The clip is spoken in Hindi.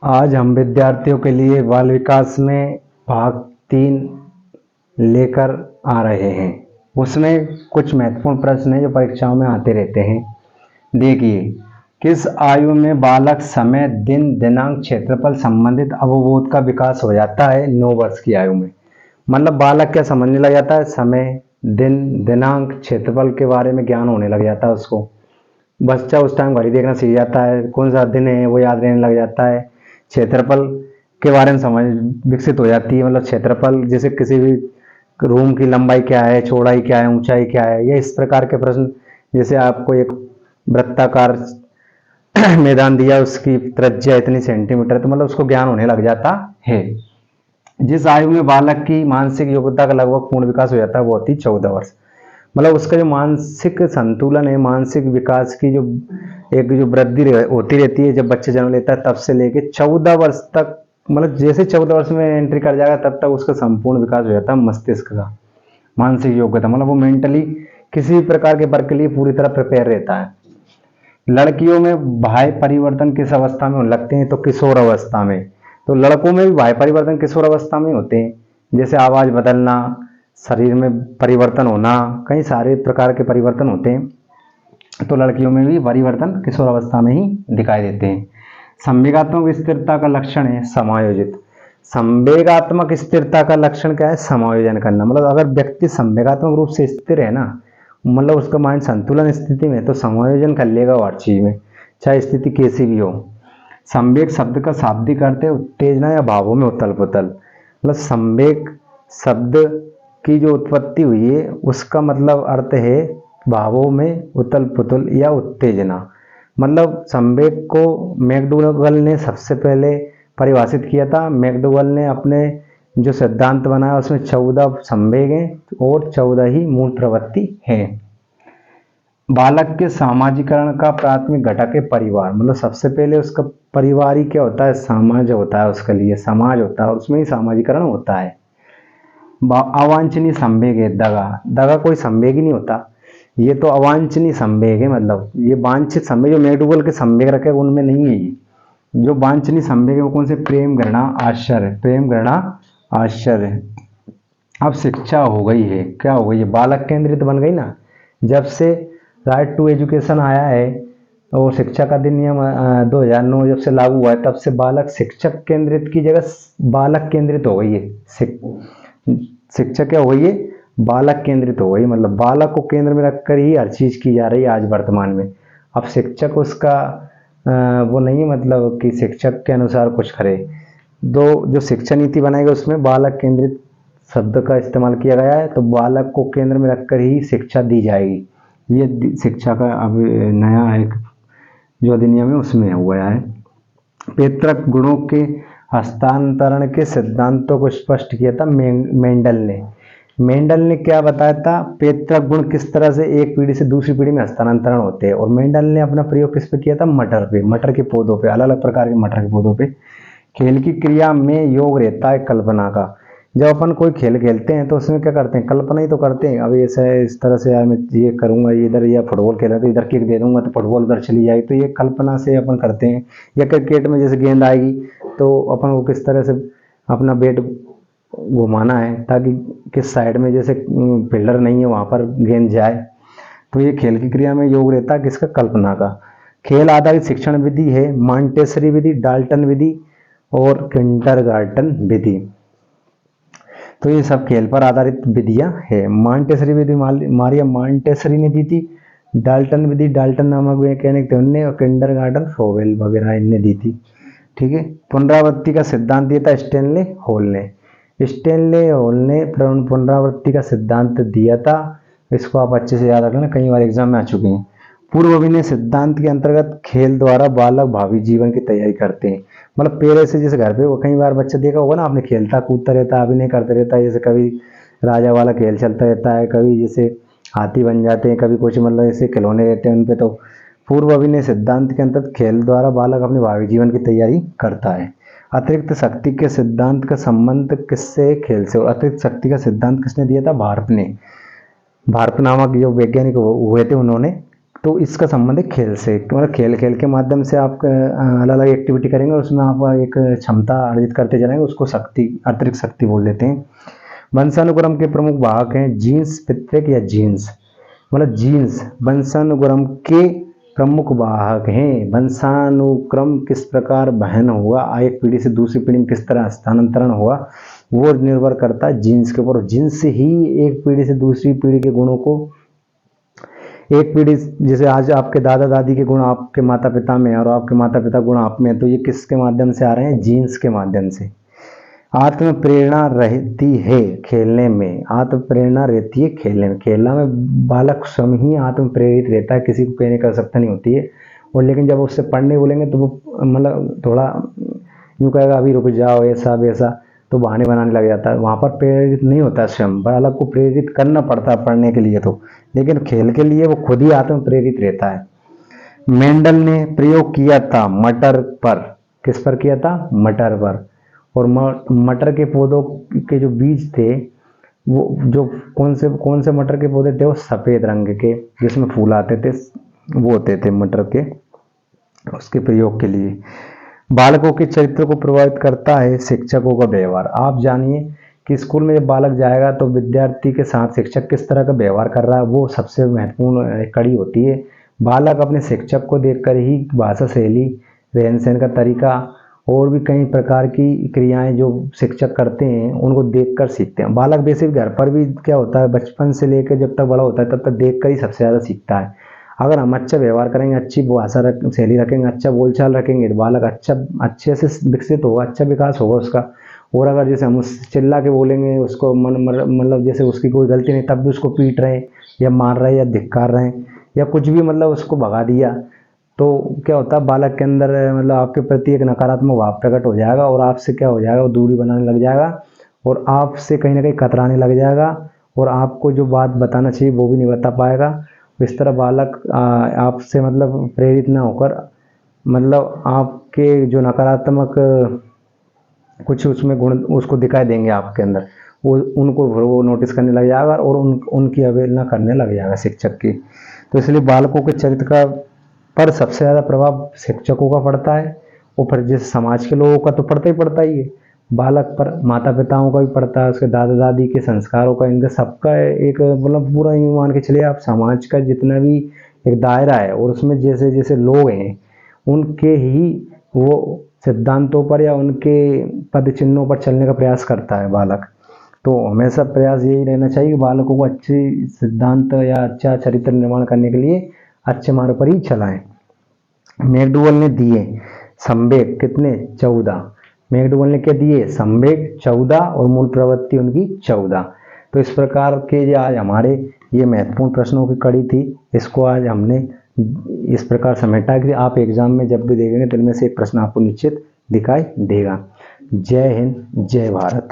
आज हम विद्यार्थियों के लिए बाल विकास में भाग 3 लेकर आ रहे हैं। उसमें कुछ महत्वपूर्ण प्रश्न हैं जो परीक्षाओं में आते रहते हैं। देखिए, किस आयु में बालक समय, दिन, दिनांक, क्षेत्रफल संबंधित अवबोध का विकास हो जाता है? 9 वर्ष की आयु में। मतलब बालक क्या समझने लग जाता है? समय, दिन, दिनांक, क्षेत्रफल के बारे में ज्ञान होने लग जाता है उसको। बच्चा उस टाइम घड़ी देखना सीख जाता है, कौन सा दिन है वो याद रहने लग जाता है। क्षेत्रफल के बारे में समझ विकसित हो जाती है, मतलब क्षेत्रफल जैसे किसी भी रूम की लंबाई क्या है, चौड़ाई क्या है, ऊंचाई क्या है, या इस प्रकार के प्रश्न। जैसे आपको एक वृत्ताकार मैदान दिया, उसकी त्रिज्या इतनी सेंटीमीटर, तो मतलब उसको ज्ञान होने लग जाता है। जिस आयु में बालक की मानसिक योग्यता का लगभग पूर्ण विकास हो जाता है वो होती है 14 वर्ष। मतलब उसका जो मानसिक संतुलन है, मानसिक विकास की जो एक जो वृद्धि होती रहती है जब बच्चे जन्म लेता है तब से लेके 14 वर्ष तक, मतलब जैसे 14 वर्ष में एंट्री कर जाएगा तब तक उसका संपूर्ण विकास हो जाता है मस्तिष्क का। मानसिक योग्यता मतलब वो मेंटली किसी भी प्रकार के वर्क के लिए पूरी तरह प्रिपेयर रहता है। लड़कियों में बाह्य परिवर्तन किस अवस्था में होने लगते हैं? तो किशोर अवस्था में। तो लड़कों में भी बाह्य परिवर्तन किशोर अवस्था में होते हैं, जैसे आवाज बदलना, शरीर में परिवर्तन होना, कई सारे प्रकार के परिवर्तन होते हैं। तो लड़कियों में भी परिवर्तन किशोर अवस्था में ही दिखाई देते हैं। संवेगात्मक स्थिरता का लक्षण है समायोजित। संवेगात्मक स्थिरता का लक्षण क्या है? समायोजन करना। मतलब अगर व्यक्ति संवेगात्मक रूप से स्थिर है ना, मतलब उसका माइंड संतुलन स्थिति में, तो समायोजन कर लेगा हर चीज में, चाहे स्थिति कैसी भी हो। संवेग शब्द का शाब्दिक अर्थ है उत्तेजना या भावों में उथल पुथल। मतलब संवेग शब्द की जो उत्पत्ति हुई है उसका मतलब अर्थ है भावों में उथल पुथल या उत्तेजना। मतलब संवेग को मैकडूगल ने सबसे पहले परिभाषित किया था। मैकडूगल ने अपने जो सिद्धांत बनाया उसमें 14 संवेग हैं और 14 ही मूल प्रवृत्ति हैं। बालक के सामाजिकरण का प्राथमिक घटक है परिवार। मतलब सबसे पहले उसका परिवार ही क्या होता है? समाज होता है, उसके लिए समाज होता है और उसमें ही सामाजिकरण होता है। अवांछनीय संवेग है दगा। दगा कोई संवेग ही नहीं होता, ये तो अवांछनीय संवेग है। मतलब ये वांछित संवेग जो मैकडूगल के संवेग रखे उनमें नहीं है। ये जो वांछनीय संवेग है वो कौन से? प्रेम, घृणा, आश्चर्य। प्रेम, घृणा, आश्चर्य। अब शिक्षा हो गई है, क्या हो गई है? बालक केंद्रित बन गई ना। जब से राइट टू एजुकेशन आया है और शिक्षा का अधिनियम 2009 जब से लागू हुआ है तब से बालक शिक्षक केंद्रित की जगह बालक केंद्रित हो गई है। शिक्षा क्या हो गई है? बालक केंद्रित हो गई। मतलब बालक को केंद्र में रखकर ही हर चीज की जा रही है आज वर्तमान में। अब शिक्षक उसका वो नहीं, मतलब कि शिक्षक के अनुसार कुछ करे। दो जो शिक्षा नीति बनाएगा उसमें बालक केंद्रित शब्द का इस्तेमाल किया गया है। तो बालक को केंद्र में रखकर ही शिक्षा दी जाएगी। ये शिक्षा का अब नया एक जो अधिनियम है उसमें हुआ है। पैतृक गुणों के हस्तांतरण के सिद्धांतों को स्पष्ट किया था मेंडल ने। मेंडल ने क्या बताया था? पैतृक गुण किस तरह से एक पीढ़ी से दूसरी पीढ़ी में हस्तांतरण होते हैं। और मेंडल ने अपना प्रयोग किस पे किया था? मटर पे, मटर के पौधों पे, अलग अलग प्रकार के मटर के पौधों पे। खेल की क्रिया में योग रहता है कल्पना का। जब अपन कोई खेल खेलते हैं तो उसमें क्या करते हैं? कल्पना ही तो करते हैं। अब ऐसा है, इस तरह से यार मैं ये करूंगा, इधर या फुटबॉल खेल रहा तो इधर किक दे दूंगा तो फुटबॉल उधर चली जाएगी, तो ये कल्पना से अपन करते हैं। या क्रिकेट में जैसे गेंद आएगी तो अपन को किस तरह से अपना बैट घुमाना है ताकि किस साइड में, जैसे फील्डर नहीं है वहां पर गेंद जाए। तो ये खेल की क्रिया में योग रहता है किसका? कल्पना का। खेल आधारित शिक्षण विधि है मॉन्टेसरी विधि, डाल्टन विधि और किंडरगार्टन विधि। तो ये सब खेल पर आधारित विधियां है। मॉन्टेसरी विधि मारिया मॉन्टेसरी ने दी थी। डाल्टन विधि डाल्टन नामक वैज्ञानिक थे उनने, और किंडरगार्टन फोवेल वगैरह इनने दी थी। ठीक है। पुनरावृत्ति का सिद्धांत दिया था स्टेनले हॉल ने। स्टेनले हॉल ने पुनरावृत्ति का सिद्धांत दिया था। इसको आप अच्छे से याद रख लेना, कई बार एग्जाम में आ चुके हैं। पूर्व अभिनय सिद्धांत के अंतर्गत खेल द्वारा बालक भावी जीवन की तैयारी करते हैं। मतलब पहले से, जैसे घर पे वो कई बार बच्चा देखा होगा ना आपने, खेलता कूदता रहता है, अभिनय करते रहता है। जैसे कभी राजा वाला खेल चलता रहता है, कभी जैसे हाथी बन जाते हैं, कभी कुछ मतलब ऐसे खिलौने रहते हैं उनपे। तो पूर्व अभिनय सिद्धांत के अंतर्गत खेल द्वारा बालक अपने भावी जीवन की तैयारी करता है। अतिरिक्त शक्ति के सिद्धांत का संबंध किससे? खेल से। और अतिरिक्त शक्ति का सिद्धांत किसने दिया था? भारत ने। भारत नामक जो वैज्ञानिक हुए थे उन्होंने तो इसका संबंध है खेल से, मतलब खेल खेल के माध्यम से आप अलग अलग एक्टिविटी करेंगे, उसमें आप एक क्षमता अर्जित करते जाएंगे, उसको शक्ति, अतिरिक्त शक्ति बोल देते हैं। वंशानुक्रम के प्रमुख वाहक हैं जीन्स, पितृक या जीन्स, मतलब जीन्स वंशानुक्रम के प्रमुख वाहक हैं। वंशानुक्रम किस प्रकार वहन हुआ, एक पीढ़ी से दूसरी पीढ़ी में किस तरह स्थानांतरण हुआ, वो निर्भर करता है जीन्स के ऊपर। जीन्स ही एक पीढ़ी से दूसरी पीढ़ी के गुणों को, एक पीढ़ी जैसे आज आपके दादा दादी के गुण आपके माता पिता में और आपके माता पिता गुण आप में, तो ये किसके माध्यम से आ रहे हैं, जीन्स के माध्यम से। आत्म प्रेरणा रहती है खेलने में, आत्म प्रेरणा रहती है खेलने में। खेलना में बालक स्वयं ही आत्म प्रेरित रहता है, किसी को कहने की आवश्यकता नहीं होती है। और लेकिन जब उससे पढ़ने बोलेंगे तो वो मतलब थोड़ा यूँ कहेगा अभी रुक जाओ, ऐसा वैसा, तो बहाने बनाने लग जाता है। वहाँ पर प्रेरित नहीं होता, स्वयं बालक को प्रेरित करना पड़ता है पढ़ने के लिए तो, लेकिन खेल के लिए वो खुद ही आत्म प्रेरित रहता है। मेंडल ने प्रयोग किया था मटर पर, किस पर किया था, मटर पर। और मटर के पौधों के जो बीज थे वो जो कौन से मटर के पौधे थे, वो सफ़ेद रंग के जिसमें फूल आते थे, वो होते थे मटर के, उसके प्रयोग के लिए। बालकों के चरित्र को प्रभावित करता है शिक्षकों का व्यवहार। आप जानिए कि स्कूल में जब बालक जाएगा तो विद्यार्थी के साथ शिक्षक किस तरह का व्यवहार कर रहा है, वो सबसे महत्वपूर्ण कड़ी होती है। बालक अपने शिक्षक को देखकर ही भाषा शैली, रहन सहन का तरीका और भी कई प्रकार की क्रियाएं जो शिक्षक करते हैं उनको देखकर सीखते हैं। बालक वैसे भी घर पर भी क्या होता है, बचपन से लेकर जब तक बड़ा होता है तब तक देखकर ही सबसे ज़्यादा सीखता है। अगर हम अच्छा व्यवहार करेंगे, अच्छी भाषा शैली रखेंगे, अच्छा बोलचाल रखेंगे, तो बालक अच्छे से विकसित होगा, अच्छा विकास होगा उसका। और अगर जैसे हम उससे चिल्ला के बोलेंगे उसको, मतलब जैसे उसकी कोई गलती नहीं तब भी उसको पीट रहे हैं या मार रहे हैं या धिक्कार रहे हैं या कुछ भी, मतलब उसको भगा दिया, तो क्या होता है बालक के अंदर मतलब आपके प्रति एक नकारात्मक भाव प्रकट हो जाएगा और आपसे क्या हो जाएगा, वो दूरी बनाने लग जाएगा और आपसे कहीं ना कहीं कतराने लग जाएगा और आपको जो बात बताना चाहिए वो भी नहीं बता पाएगा। इस तरह बालक आपसे मतलब प्रेरित ना होकर, मतलब आपके जो नकारात्मक कुछ उसमें गुण उसको दिखाई देंगे आपके अंदर, वो नोटिस करने लग जाएगा और उनकी अवहेलना करने लग जाएगा शिक्षक की। तो इसलिए बालकों के चरित्र का पर सबसे ज़्यादा प्रभाव शिक्षकों का पड़ता है और फिर जैसे समाज के लोगों का तो पड़ता ही है, बालक पर माता पिताओं का भी पड़ता है, उसके दादा दादी के संस्कारों का, इनका सबका एक मतलब पूरा यूँ मान के चलिए आप, समाज का जितना भी एक दायरा है और उसमें जैसे जैसे लोग हैं उनके ही वो सिद्धांतों पर या उनके पद चिन्हों पर चलने का प्रयास करता है बालक। तो हमेशा प्रयास यही रहना चाहिए कि बालकों को अच्छे सिद्धांत या अच्छा चरित्र निर्माण करने के लिए अच्छे मार्ग पर ही चलाएं। मैकडूगल ने दिए संवेग कितने, 14। मैकडूगल ने क्या दिए, संवेग 14 और मूल प्रवृत्ति उनकी 14। तो इस प्रकार के जो आज हमारे ये महत्वपूर्ण प्रश्नों की कड़ी थी, इसको आज हमने इस प्रकार समेटा कि आप एग्जाम में जब भी देखेंगे तो इनमें से एक प्रश्न आपको निश्चित दिखाई देगा। जय हिंद, जय भारत।